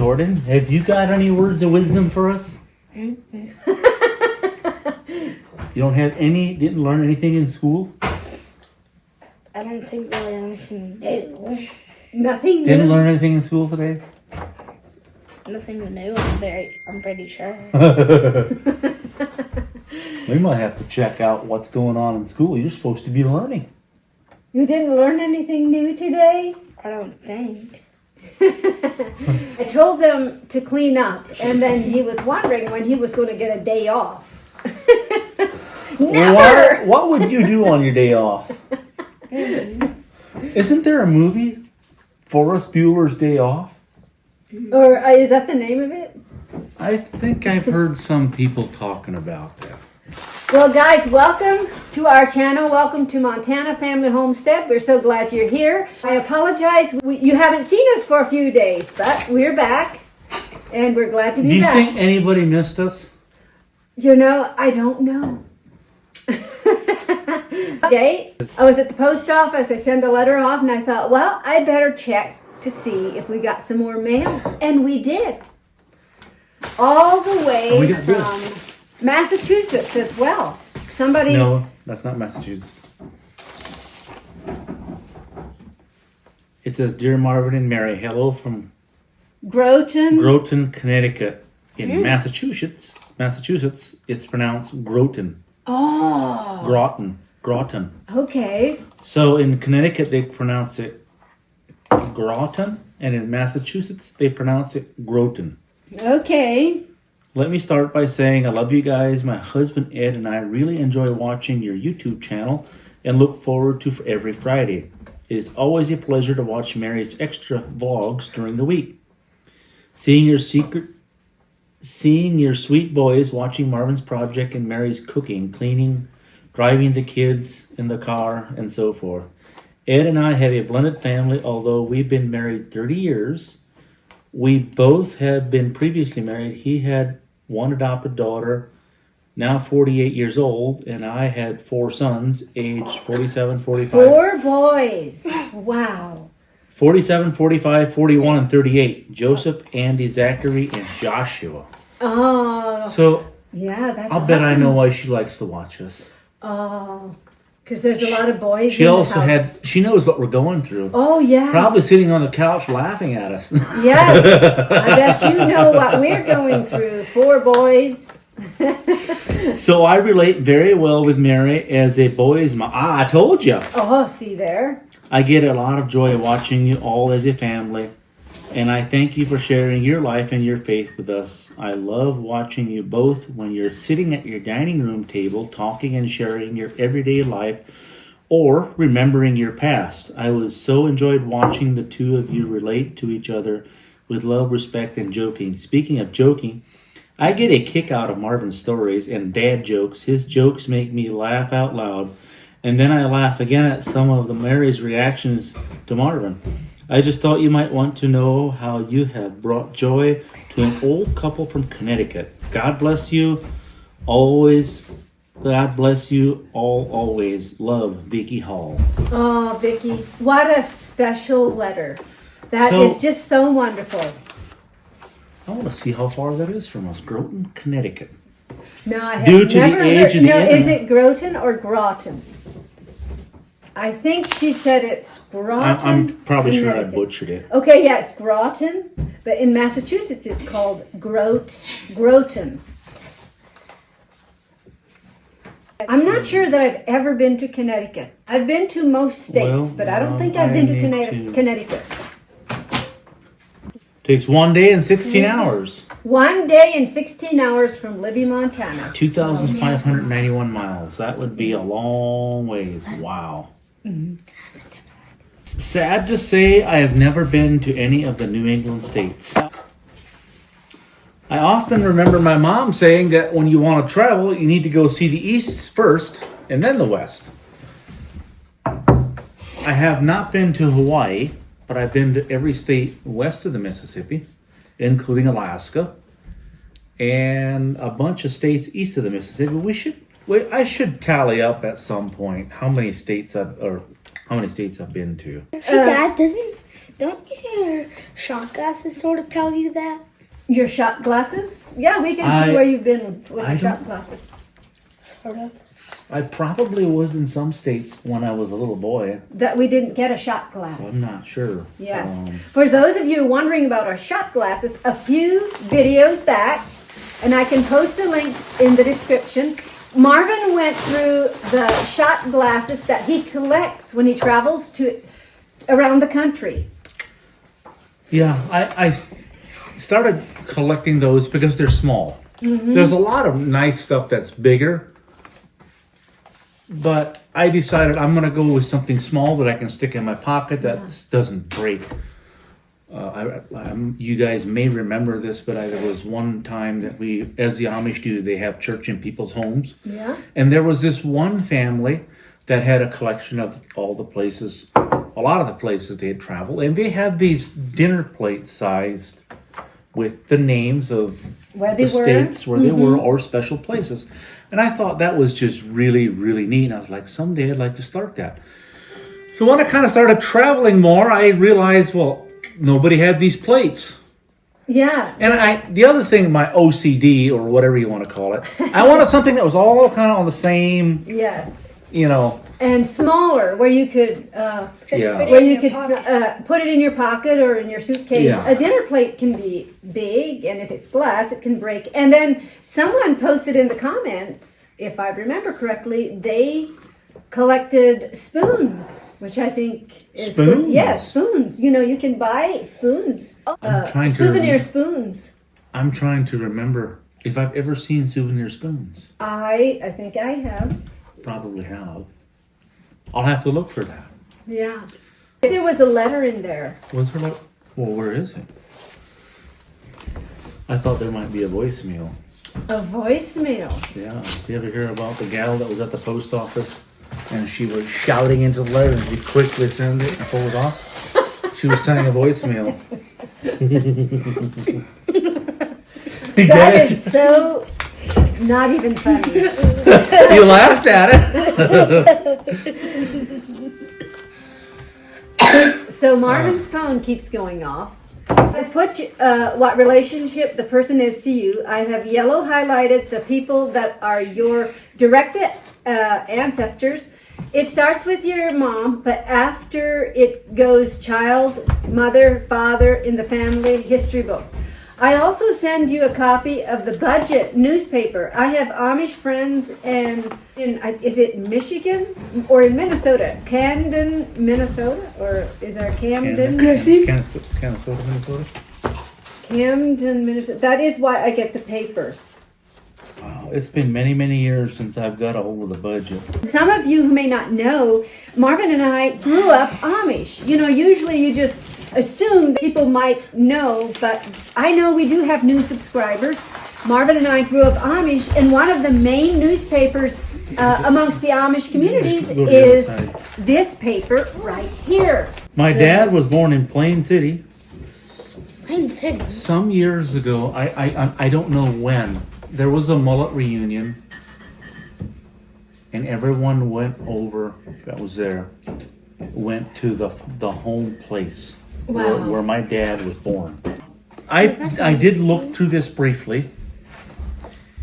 Jordan, have you got any words of wisdom for us? Mm-hmm. You don't have any, didn't learn anything in school? I don't think really anything new. Nothing new. Didn't learn anything in school today? Nothing new, I'm pretty sure. We might have to check out what's going on in school. You're supposed to be learning. You didn't learn anything new today? I don't think. I told them to clean up, and then he was wondering when he was going to get a day off. Never! What would you do on your day off? Isn't there a movie, Forrest Bueller's Day Off? Or is that the name of it? I think I've heard some people talking about that. Well, guys, welcome to our channel. Welcome to Montana Family Homestead. We're so glad you're here. I apologize. You haven't seen us for a few days, but we're back, and we're glad to be back. Do you think anybody missed us? You know, I don't know. Today, I was at the post office. I sent a letter off, and I thought, well, I better check to see if we got some more mail. And we did. All the way from Massachusetts as well. Somebody... No, that's not Massachusetts. It says, Dear Marvin and Mary, hello from Groton, Connecticut. In Massachusetts, it's pronounced Groton. Oh. Groton. Okay. So in Connecticut, they pronounce it Groton, and in Massachusetts, they pronounce it Groton. Okay. Let me start by saying I love you guys. My husband Ed and I really enjoy watching your YouTube channel and look forward to every Friday. It is always a pleasure to watch Mary's extra vlogs during the week. Seeing your sweet boys watching Marvin's project and Mary's cooking, cleaning, driving the kids in the car, and so forth. Ed and I have a blended family, although we've been married 30 years. We both have been previously married. He had one adopted daughter, now 48 years old, and I had 4 sons, aged 47, 45. 4 boys. Wow. 47, 45, 41, and 38. Joseph, Andy, Zachary, and Joshua. Oh. So, yeah, that's I'll bet I awesome. know why she likes to watch us. Oh. Because there's a lot of boys She in also the house. she knows what we're going through. Oh, yes. Probably sitting on the couch laughing at us. Yes. I bet you know what we're going through. 4 boys. So I relate very well with Mary as a boy's mom. I told you. Oh, see there. I get a lot of joy watching you all as a family. And I thank you for sharing your life and your faith with us. I love watching you both when you're sitting at your dining room table talking and sharing your everyday life or remembering your past. I was so enjoyed watching the two of you relate to each other with love, respect, and joking. Speaking of joking, I get a kick out of Marvin's stories and dad jokes. His jokes make me laugh out loud. And then I laugh again at some of the Mary's reactions to Marvin. I just thought you might want to know how you have brought joy to an old couple from Connecticut. God bless you always. God bless you all always. Love, Vicky Hall. Oh, Vicky, what a special letter. That is just so wonderful. I want to see how far that is from us. Groton, Connecticut. No, I have Due to never the age heard. of the No, is internet. it Groton or Groton? I think she said it's Groton. I'm probably sure I Connecticut. butchered it. Okay, yeah, it's Groton, but in Massachusetts it's called Groton. I'm not sure that I've ever been to Connecticut. I've been to most states, but I don't think I've been to Connecticut. Takes 1 day and 16 hours. 1 day and 16 hours from Libby, Montana. 2,591 miles. That would be a long ways. Wow. Mm-hmm. Sad to say, I have never been to any of the New England states. I often remember my mom saying that when you want to travel, you need to go see the East first and then the West. I have not been to Hawaii, but I've been to every state west of the Mississippi, including Alaska, and a bunch of states east of the Mississippi. I should tally up at some point how many states I've been to. Hey, Dad, Don't your shot glasses sort of tell you that? Your shot glasses? Yeah, we can see where you've been with your shot glasses. Sort of. I probably was in some states when I was a little boy. That we didn't get a shot glass. So I'm not sure. Yes. For those of you wondering about our shot glasses, a few videos back, and I can post the link in the description, Marvin went through the shot glasses that he collects when he travels to around the country. Yeah, I started collecting those because they're small. Mm-hmm. There's a lot of nice stuff that's bigger. But I decided I'm going to go with something small that I can stick in my pocket that doesn't break. You guys may remember this, but there was one time that we, as the Amish do, they have church in people's homes. Yeah. And there was this one family that had a collection of all the places, a lot of the places they had traveled. And they had these dinner plates sized with the names of Where they the were. states where they were or special places. And I thought that was just really, really neat. And I was like, someday I'd like to start that. So when I kind of started traveling more, I realized, well, nobody had these plates. Yeah. And the other thing, my OCD or whatever you want to call it, I wanted something that was all kind of on the same, Yes. And smaller, where you could put it in your pocket or in your suitcase. Yeah. A dinner plate can be big, and if it's glass, it can break. And then someone posted in the comments, if I remember correctly, they collected spoons, which I think is Spoons? Yes, spoons. You can buy spoons, souvenir spoons. I'm trying to remember if I've ever seen souvenir spoons. I think I have. Probably have. I'll have to look for that. Yeah. There was a letter in there. Was there well, where is it? I thought there might be a voicemail. A voicemail. Yeah. Did you ever hear about the gal that was at the post office and she was shouting into the letter and she quickly sent it and pulled it off? She was sending a voicemail. That is so not even funny. You laughed at it. So Marvin's phone keeps going off. I've put what relationship the person is to you. I have yellow highlighted the people that are your direct ancestors. It starts with your mom, but after it goes child, mother, father in the family history book. I also send you a copy of the budget newspaper. I have Amish friends is it Michigan or in Minnesota? Camden, Minnesota? Or is there Camden? Minnesota, Minnesota? Camden, Minnesota. That is why I get the paper. Wow, it's been many, many years since I've got a hold of the budget. Some of you who may not know, Marvin and I grew up Amish. Usually you just assume people might know, but I know we do have new subscribers. Marvin and I grew up Amish, and one of the main newspapers amongst the Amish communities is this paper right here. My dad was born in Plain City. Plain City? Some years ago, I don't know when, there was a mullet reunion, and everyone went over that was there, went to the home place. Wow. Where my dad was born. I did look through this briefly.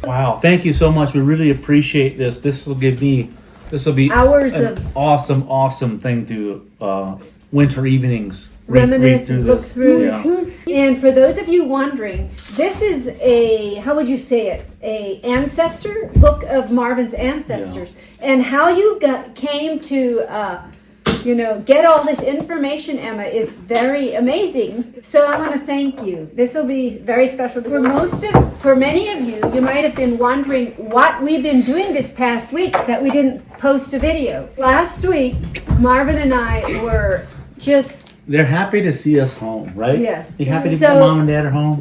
Wow, thank you so much. We really appreciate this. This will be hours an of awesome thing to winter evenings. Reminisce, look through. Yeah. And for those of you wondering, this is how would you say it? A ancestor book of Marvin's ancestors, and how you came to get all this information, Emma, is very amazing. So I want to thank you. This will be very special. For many of you, you might have been wondering what we've been doing this past week that we didn't post a video. Last week, Marvin and I were just... They're happy to see us home, right? Yes. You happy to see Mom and Dad are home?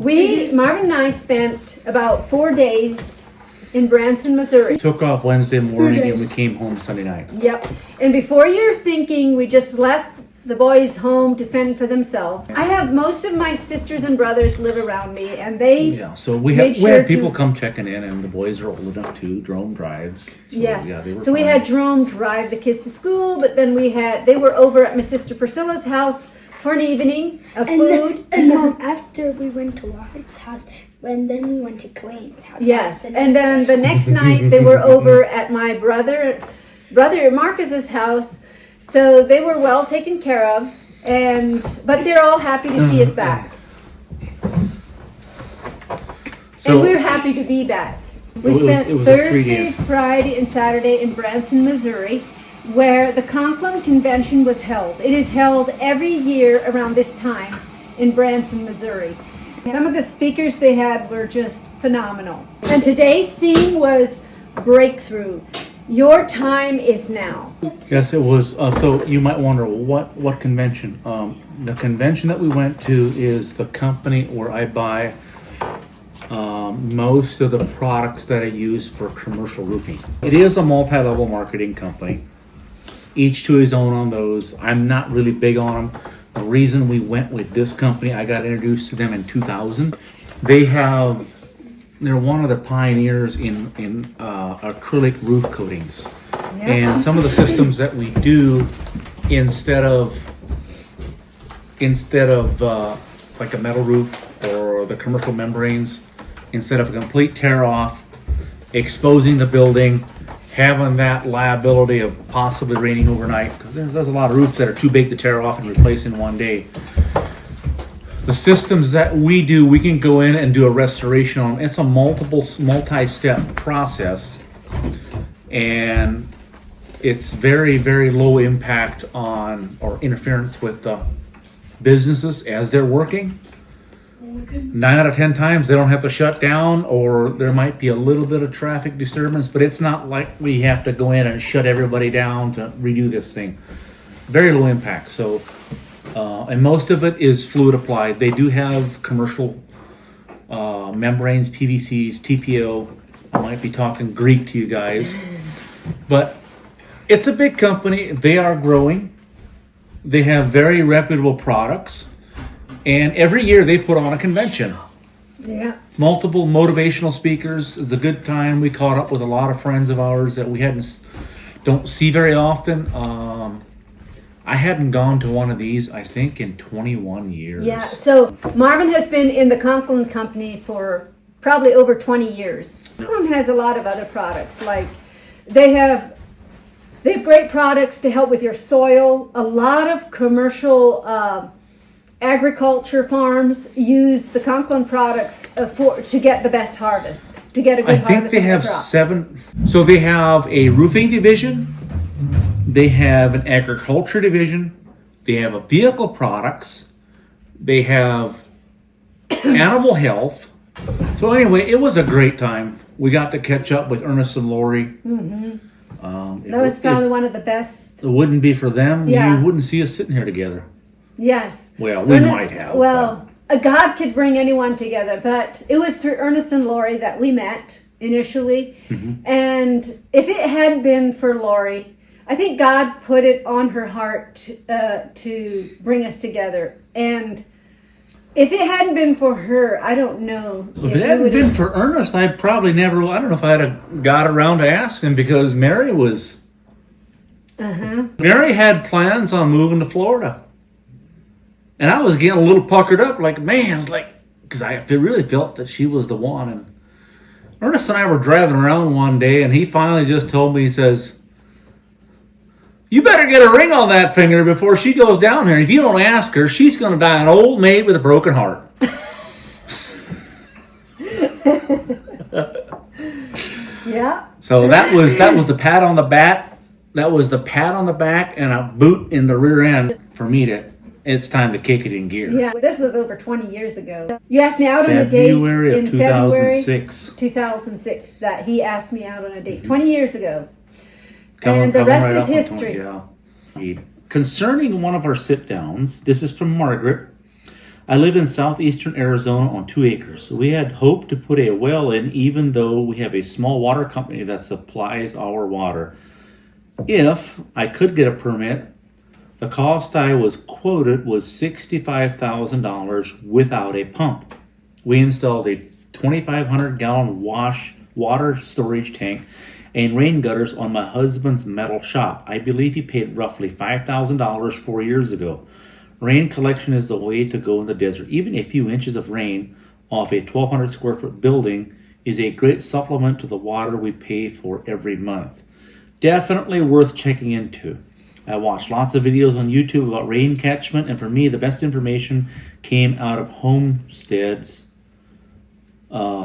Marvin and I spent about 4 days in Branson, Missouri. Took off Wednesday morning and we came home Sunday night. Yep. And before you're thinking we just left the boys home to fend for themselves. I have most of my sisters and brothers live around me, and they So we had people come checking in, and the boys are old enough to drone drives. So, yes. Yeah, they were so we fine. had Jerome drive the kids to school, but then they were over at my sister Priscilla's house for an evening of food. And then after we went to Robert's house, and then we went to Clayton's house. Yes, and then the next night they were over at my brother Marcus's house. So they were well taken care of, but they're all happy to see us back. And we're happy to be back. We spent Thursday, Friday, and Saturday in Branson, Missouri, where the Conklin Convention was held. It is held every year around this time in Branson, Missouri. Some of the speakers they had were just phenomenal. And today's theme was breakthrough. Your time is now. Yes, it was. So you might wonder, what convention? The convention that we went to is the company where I buy most of the products that I use for commercial roofing. It is a multi-level marketing company. Each to his own on those. I'm not really big on them. The reason we went with this company, I got introduced to them in 2000. They're one of the pioneers in acrylic roof coatings. Yeah. And some of the systems that we do, instead of like a metal roof or the commercial membranes, instead of a complete tear off, exposing the building, having that liability of possibly raining overnight, because there's a lot of roofs that are too big to tear off and replace in one day. The systems that we do, we can go in and do a restoration on. It's a multi-step process, and it's very, very low impact on or interference with the businesses as they're working. 9 out of 10 times they don't have to shut down, or there might be a little bit of traffic disturbance, but it's not like we have to go in and shut everybody down to redo this thing. Very low impact. So. And most of it is fluid applied. They do have commercial membranes, PVCs, TPO. I might be talking Greek to you guys. But it's a big company. They are growing. They have very reputable products. And every year they put on a convention. Yeah. Multiple motivational speakers. It's a good time. We caught up with a lot of friends of ours that we don't see very often. I hadn't gone to one of these, I think, in 21 years. Yeah, so Marvin has been in the Conklin Company for probably over 20 years. Conklin has a lot of other products, like they have great products to help with your soil. A lot of commercial agriculture farms use the Conklin products to get the best harvest, to get a good harvest. I think they have crops. 7. So they have a roofing division. They have an agriculture division. They have a vehicle products. They have animal health. So anyway, it was a great time. We got to catch up with Ernest and Lori. Mm-hmm. That was probably one of the best. It wouldn't be for them. Yeah. You wouldn't see us sitting here together. Yes. Well, we might have. Well, God could bring anyone together, but it was through Ernest and Lori that we met initially. Mm-hmm. And if it hadn't been for Lori, I think God put it on her heart to bring us together. And if it hadn't been for her, I don't know. If it hadn't been for Ernest, I probably never, I don't know if I'd have got around to asking, because Mary was... Mary had plans on moving to Florida. And I was getting a little puckered up, like, man, because I really felt that she was the one. And Ernest and I were driving around one day, and he finally just told me, he says, "You better get a ring on that finger before she goes down there. If you don't ask her, she's going to die an old maid with a broken heart." Yeah. So that was the pat on the back. That was the pat on the back and a boot in the rear end for me to. It's time to kick it in gear. Yeah, this was over 20 years ago. You asked me out on a date February in of 2006. 2006. That he asked me out on a date 20 years ago. Coming And the rest right is up on history. 20, yeah. Concerning one of our sit-downs, this is from Margaret. "I live in southeastern Arizona on 2 acres. We had hoped to put a well in, even though we have a small water company that supplies our water. If I could get a permit, The cost I was quoted was $65,000 without a pump. We installed a 2,500 gallon water storage tank and rain gutters on my husband's metal shop. I believe he paid roughly $5,000 4 years ago. Rain collection is the way to go in the desert. Even a few inches of rain off a 1,200 square foot building is a great supplement to the water we pay for every month. Definitely worth checking into. I watched lots of videos on YouTube about rain catchment, and for me, the best information came out of homesteads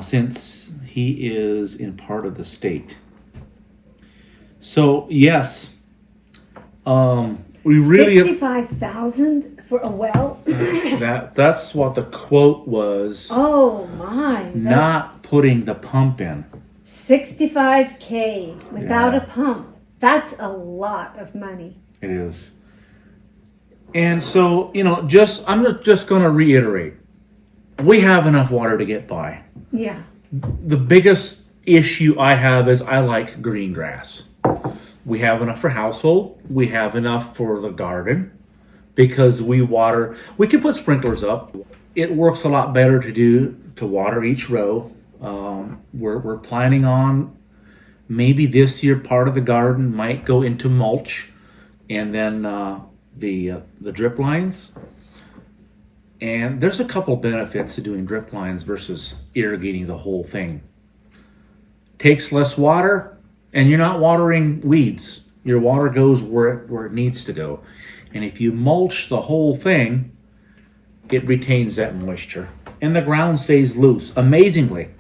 since he is in part of the state. So, yes, we really 65,000 for a well. that's what the quote was. Oh my! Not putting the pump in. 65K without a pump. That's a lot of money. It is. And so, I'm just going to reiterate. We have enough water to get by. Yeah. The biggest issue I have is I like green grass. We have enough for household. We have enough for the garden because we can put sprinklers up. It works a lot better to water each row. We're planning on maybe this year part of the garden might go into mulch, and then the drip lines. And there's a couple benefits to doing drip lines versus irrigating the whole thing. Takes less water, and you're not watering weeds. Your water goes where it needs to go. And if you mulch the whole thing, it retains that moisture, and the ground stays loose. Amazingly,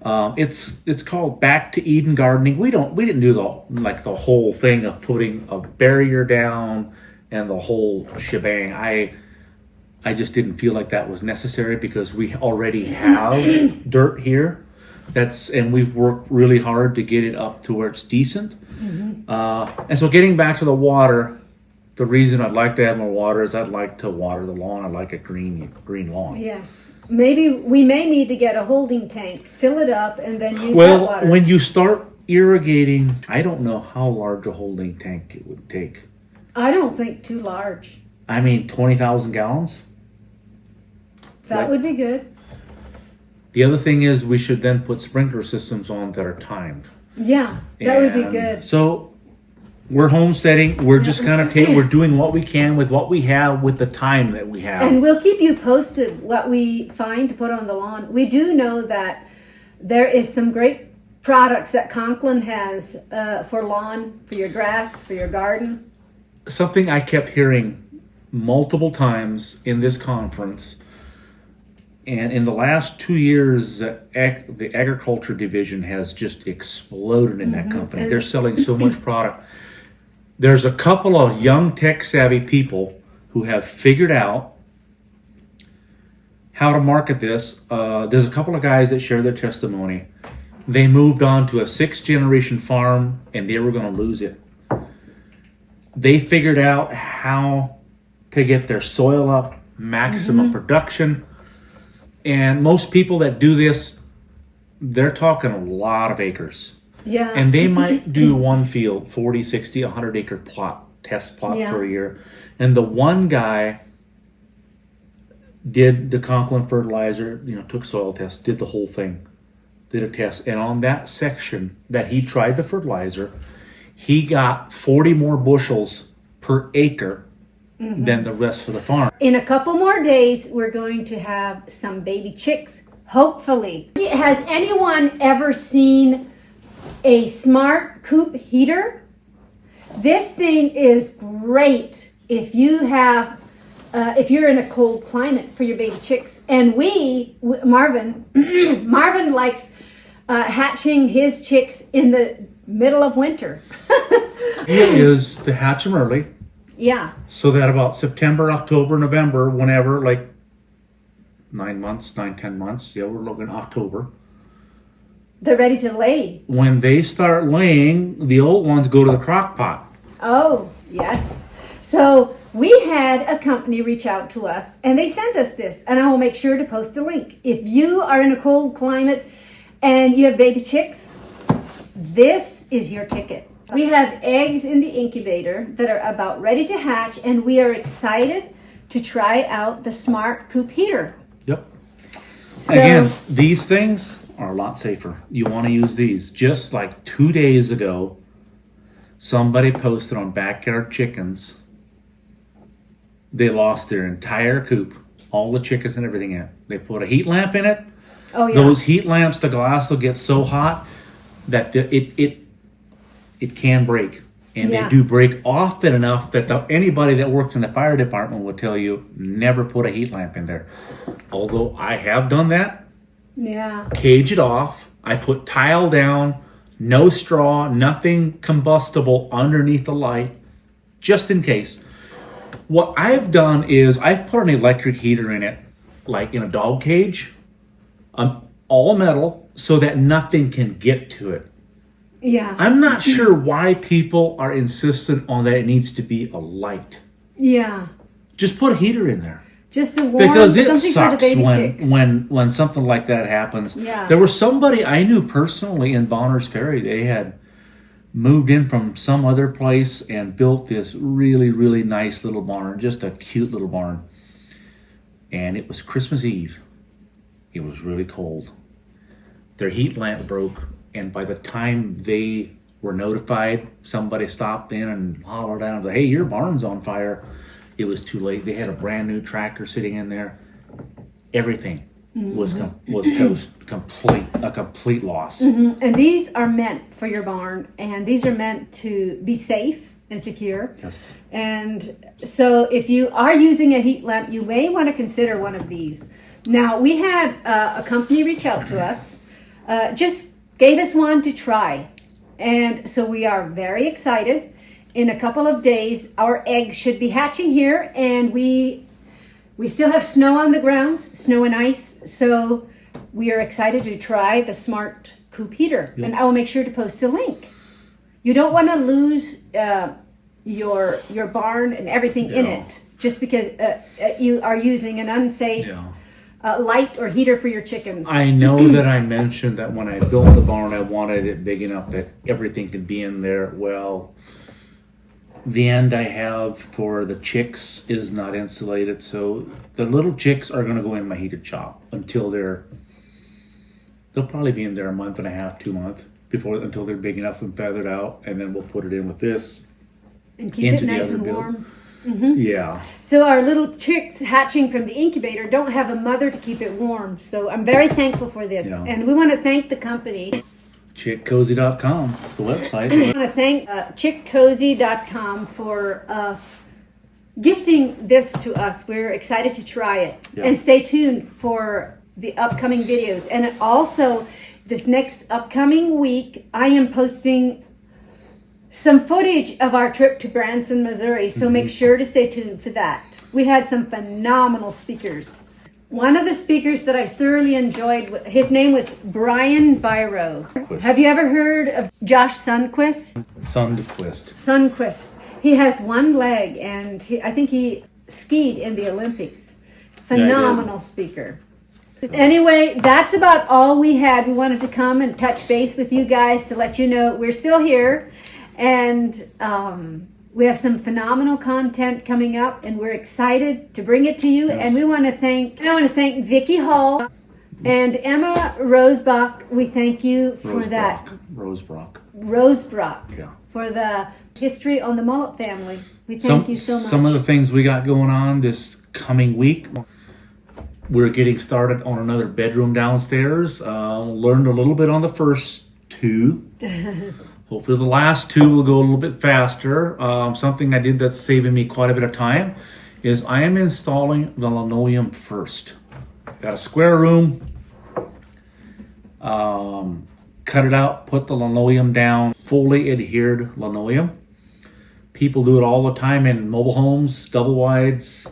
it's called Back to Eden gardening. We didn't do the whole thing of putting a barrier down and the whole shebang. I just didn't feel like that was necessary because we already have dirt here. And we've worked really hard to get it up to where it's decent. Mm-hmm. And so getting back to the water, the reason I'd like to have more water is I'd like to water the lawn. I like a green lawn. Yes. Maybe we may need to get a holding tank, fill it up, and then use that Well, water. when you start irrigating, I don't know how large a holding tank it would take. I don't think too large. 20,000 gallons? That would be good. The other thing is we should then put sprinkler systems on that are timed. Yeah, that would be good. So we're homesteading. We're just kind of we're doing what we can with what we have with the time that we have. And we'll keep you posted what we find to put on the lawn. We do know that there is some great products that Conklin has for lawn, for your grass, for your garden. Something I kept hearing multiple times in this conference, and in the last 2 years, the agriculture division has just exploded in that company. They're selling so much product. There's a couple of young tech-savvy people who have figured out how to market this. There's a couple of guys that share their testimony. They moved on to a 6th-generation farm, and they were going to lose it. They figured out how to get their soil up, maximum production. And most people that do this, they're talking a lot of acres. Yeah. And they might do one field, 40, 60, 100 acre test plot for a year. And the one guy did the Conklin fertilizer, took soil tests, did the whole thing, did a test. And on that section that he tried the fertilizer, he got 40 more bushels per acre than the rest of the farm. In a couple more days, we're going to have some baby chicks, hopefully. Has anyone ever seen a smart coop heater? This thing is great if you have, if you're in a cold climate for your baby chicks. And Marvin likes hatching his chicks in the middle of winter. It is to hatch them early. Yeah. So that about September, October, November, whenever, like 9 months, 10 months. Yeah, we're looking October. They're ready to lay. When they start laying, the old ones go to the crock pot. Oh, yes. So we had a company reach out to us and they sent us this, and I will make sure to post a link. If you are in a cold climate and you have baby chicks, this is your ticket. We have eggs in the incubator that are about ready to hatch, and we are excited to try out the smart coop heater. Yep. So, Again, these things are a lot safer. You want to use these. Just like 2 days ago, somebody posted on Backyard Chickens, they lost their entire coop, all the chickens and everything in it. They put a heat lamp in it. oh yeah, Those heat lamps, the glass will get so hot that it can break. And Yeah. they do break often enough that anybody that works in the fire department will tell you, never put a heat lamp in there. Although I have done that, yeah, cage it off. I put tile down, no straw, nothing combustible underneath the light, just in case. What I've done is I've put an electric heater in it, like in a dog cage, all metal, so that nothing can get to it. yeah, I'm not sure why people are insistent on that it needs to be a light. yeah. Just put a heater in there. Just a warm Because it something for the sucks baby chicks. when something like that happens. Yeah. There was somebody I knew personally in Bonners Ferry. They had moved in from some other place and built this really, really nice little barn, just a cute little barn. And it was Christmas Eve. It was really cold. Their heat lamp broke, and by the time they were notified, somebody stopped in and hollered at them, "Hey, your barn's on fire." It was too late. They had a brand new tractor sitting in there. Everything was toast, a complete loss. And these are meant for your barn, and these are meant to be safe and secure. Yes. And so if you are using a heat lamp, you may want to consider one of these. Now, we had a company reach out to us, just gave us one to try. And so we are very excited. In a couple of days, our eggs should be hatching here, and we still have snow on the ground, snow and ice. So we are excited to try the smart coop heater, and I will make sure to post a link. You don't want to lose your barn and everything in it just because you are using an unsafe light or heater for your chickens. I know that I mentioned that when I built the barn, I wanted it big enough that everything could be in there. Well, the end I have for the chicks is not insulated, so the little chicks are going to go in my heated shop until they'll probably be in there a month and a half, 2 months until they're big enough and feathered out, and then we'll put it in with this And keep into it the nice other and build. warm. Yeah. So our little chicks hatching from the incubator don't have a mother to keep it warm. So I'm very thankful for this. Yeah. And we want to thank the company. Chickcozy.com, the website. I want to thank chickcozy.com for gifting this to us. We're excited to try it. Yeah. And stay tuned for the upcoming videos. And also, this next upcoming week, I am posting some footage of our trip to Branson, Missouri. So make sure to stay tuned for that. We had some phenomenal speakers. One of the speakers that I thoroughly enjoyed, his name was Brian Biro. Have you ever heard of Josh Sundquist? Sundquist. He has one leg, and I think he skied in the Olympics. Phenomenal speaker. Anyway, that's about all we had. We wanted to come and touch base with you guys to let you know we're still here. And we have some phenomenal content coming up, and we're excited to bring it to you. Yes. And I want to thank Vicki Hall and Emma Rosebach. We thank you for that. Rosebrock. Yeah. For the history on the Mullet family. We thank you so much. Some of the things we got going on this coming week. We're getting started on another bedroom downstairs. Learned a little bit on the first two. Hopefully the last two will go a little bit faster. Something I did that's saving me quite a bit of time is I am installing the linoleum first. Got a square room. Cut it out, put the linoleum down, fully adhered linoleum. People do it all the time in mobile homes, double wides.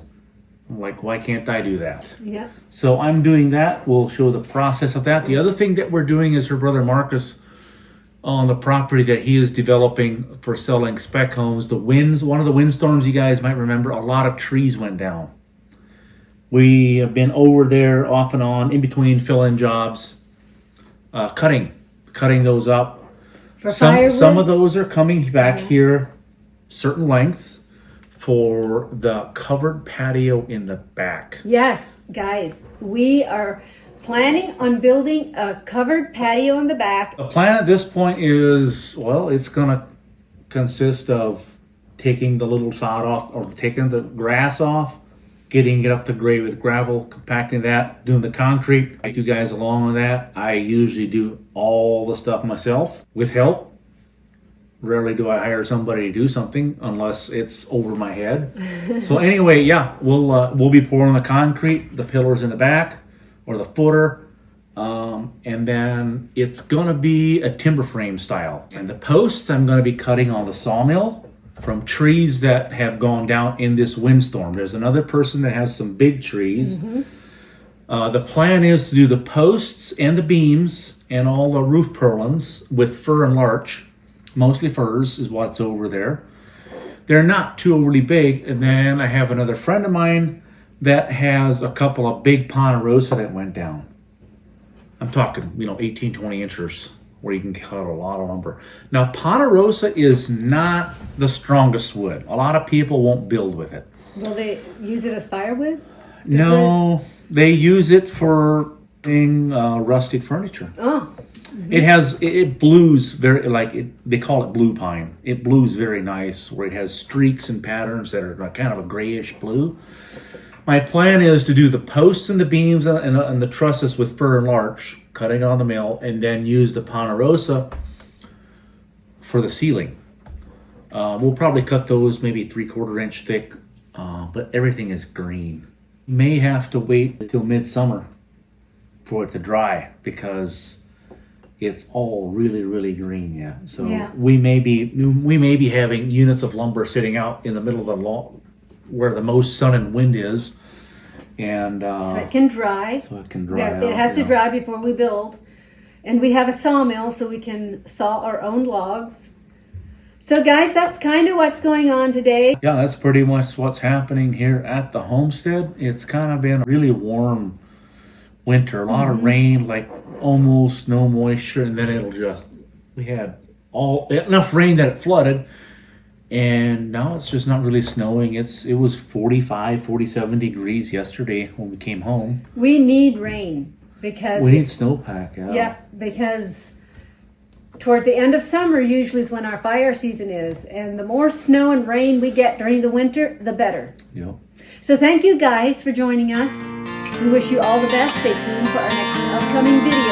I'm like, why can't I do that? Yeah. So I'm doing that. We'll show the process of that. The other thing that we're doing is her brother Marcus, on the property that he is developing for selling spec homes, one of the windstorms you guys might remember, a lot of trees went down. We have been over there off and on, in between fill-in jobs, cutting those up. For firewood? Some of those are coming back here, certain lengths, for the covered patio in the back. Yes, guys, we are planning on building a covered patio in the back. The plan at this point is, well, it's gonna consist of taking the little sod off, or taking the grass off, getting it up to grade with gravel, compacting that, doing the concrete. Take you guys along with that. I usually do all the stuff myself with help. Rarely do I hire somebody to do something unless it's over my head. So anyway, yeah, we'll be pouring the concrete, the pillars in the back or the footer, and then it's gonna be a timber frame style. And the posts I'm gonna be cutting on the sawmill from trees that have gone down in this windstorm. There's another person that has some big trees. The plan is to do the posts and the beams and all the roof purlins with fir and larch. Mostly firs is what's over there. They're not too overly big. And then I have another friend of mine that has a couple of big ponderosa that went down. I'm talking, 18, 20 inches where you can cut a lot of lumber. Now, ponderosa is not the strongest wood. A lot of people won't build with it. Will they use it as firewood? No, they use it for being rustic furniture. Oh. It blues very, they call it blue pine. It blues very nice, where it has streaks and patterns that are kind of a grayish blue. My plan is to do the posts and the beams and the trusses with fir and larch, cutting on the mill, and then use the ponderosa for the ceiling. We'll probably cut those maybe 3/4 inch thick, but everything is green. May have to wait until midsummer for it to dry, because it's all really, really green yet. So yeah. we may be having units of lumber sitting out in the middle of the lawn where the most sun and wind is, and so it can dry. Yeah, it has to dry before we build, and we have a sawmill so we can saw our own logs. So guys, that's kind of what's going on today. Yeah, that's pretty much what's happening here at the homestead. It's kind of been a really warm winter, a lot of rain, like almost no moisture, and then we had enough rain that it flooded, and now it's just not really snowing. It was 45, 47 degrees yesterday when we came home. We need rain because we need snowpack. Yeah, because toward the end of summer usually is when our fire season is, and the more snow and rain we get during the winter, the better. Yep. So thank you guys for joining us. We wish you all the best. Stay tuned for our next upcoming video.